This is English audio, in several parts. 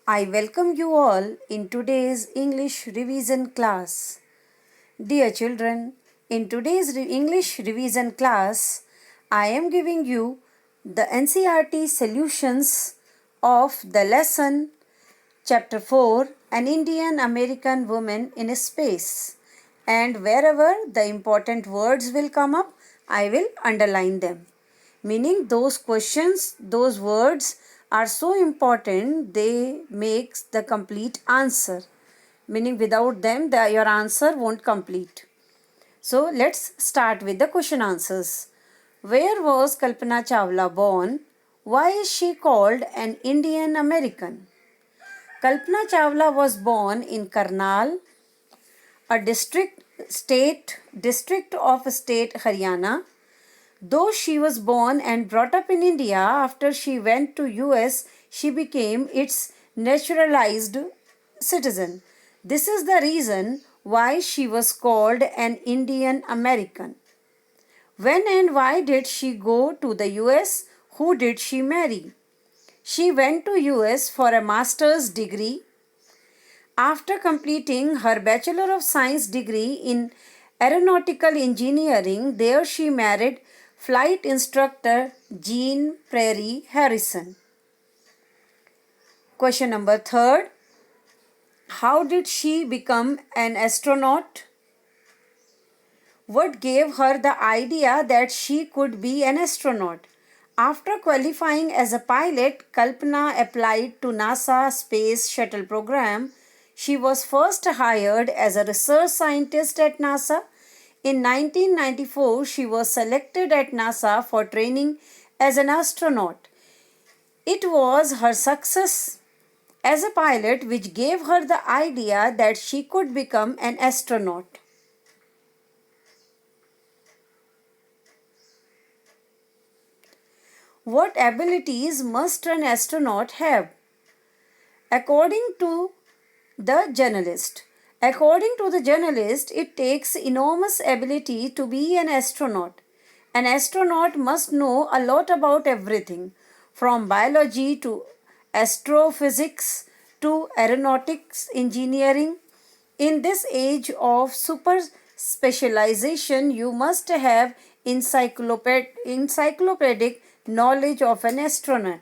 I welcome you all in today's English revision class. Dear children, in today's English revision class, I am giving you the NCERT solutions of the lesson Chapter 4 An Indian American Woman in Space. And wherever the important words will come up, I will underline them. Meaning those questions, those words are so important, they make the complete answer. Meaning without them, your answer won't complete. So let's start with the question answers. Where was Kalpana Chawla born? Why is she called an Indian American? Kalpana Chawla was born in Karnal, a district of state Haryana. Though she was born and brought up in India, after she went to US, she became its naturalized citizen. This is the reason why she was called an Indian American. When and why did she go to the US? Who did she marry? She went to US for a master's degree. After completing her Bachelor of Science degree in aeronautical engineering, there she married flight instructor Jean Prairie Harrison. Question number 3. How did she become an astronaut? What gave her the idea that she could be an astronaut? After qualifying as a pilot, Kalpana applied to NASA Space Shuttle program. She was first hired as a research scientist at NASA. In 1994, she was selected at NASA for training as an astronaut. It was her success as a pilot which gave her the idea that she could become an astronaut. What abilities must an astronaut have? According to the journalist, it takes enormous ability to be an astronaut. An astronaut must know a lot about everything, from biology to astrophysics to aeronautics engineering. In this age of super specialization, you must have encyclopedic knowledge of an astronaut.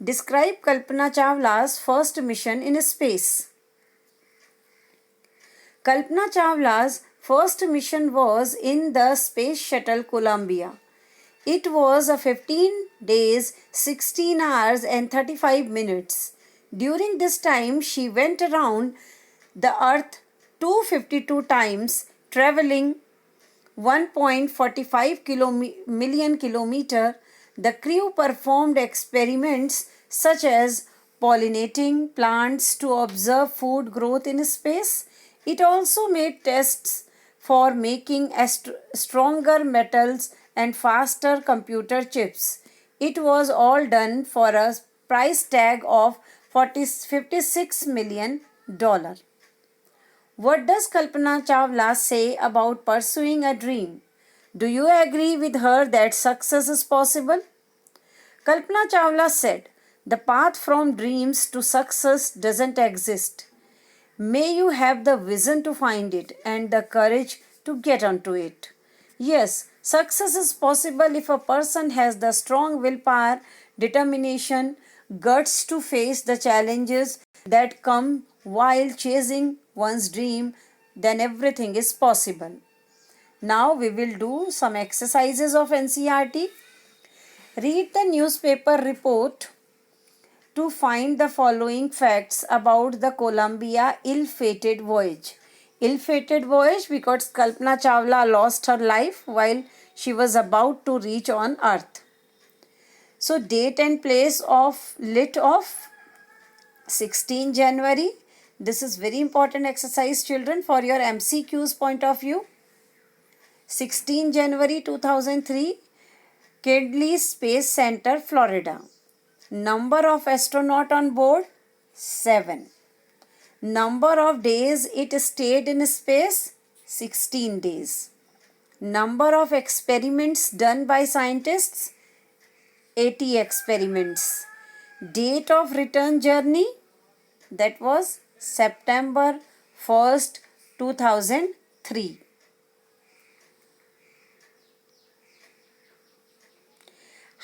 Describe Kalpana Chawla's first mission in space. Kalpana Chawla's first mission was in the Space Shuttle Columbia. It was a 15 days, 16 hours and 35 minutes. During this time, she went around the Earth 252 times, traveling 1.45 million kilometers. The crew performed experiments such as pollinating plants to observe food growth in space. It also made tests for making stronger metals and faster computer chips. It was all done for a price tag of $56 million. What does Kalpana Chawla say about pursuing a dream? Do you agree with her that success is possible? Kalpana Chawla said, "The path from dreams to success doesn't exist. May you have the vision to find it and the courage to get onto it." Yes, success is possible if a person has the strong willpower, determination, guts to face the challenges that come while chasing one's dream, then everything is possible. Now we will do some exercises of NCERT. Read the newspaper report to find the following facts about the Columbia ill-fated voyage. Ill-fated voyage because Kalpana Chawla lost her life while she was about to reach on Earth. So date and place of lit off 16 January. This is very important exercise, children, for your MCQs point of view. 16 January 2003, Kennedy Space Center, Florida. Number of astronaut on board? 7. Number of days it stayed in space? 16 days. Number of experiments done by scientists? 80 experiments. Date of return journey, that was September 1st, 2003.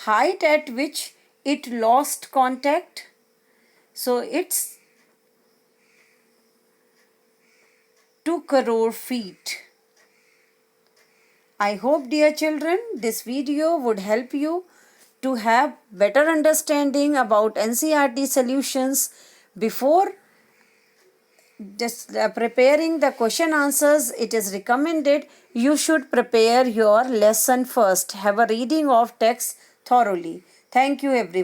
Height at which it lost contact, so it's 2 crore feet. I hope, dear children, this video would help you to have better understanding about NCERT solutions. Before just preparing the question answers, it is recommended you should prepare your lesson first. Have a reading of text thoroughly. Thank you, everyone.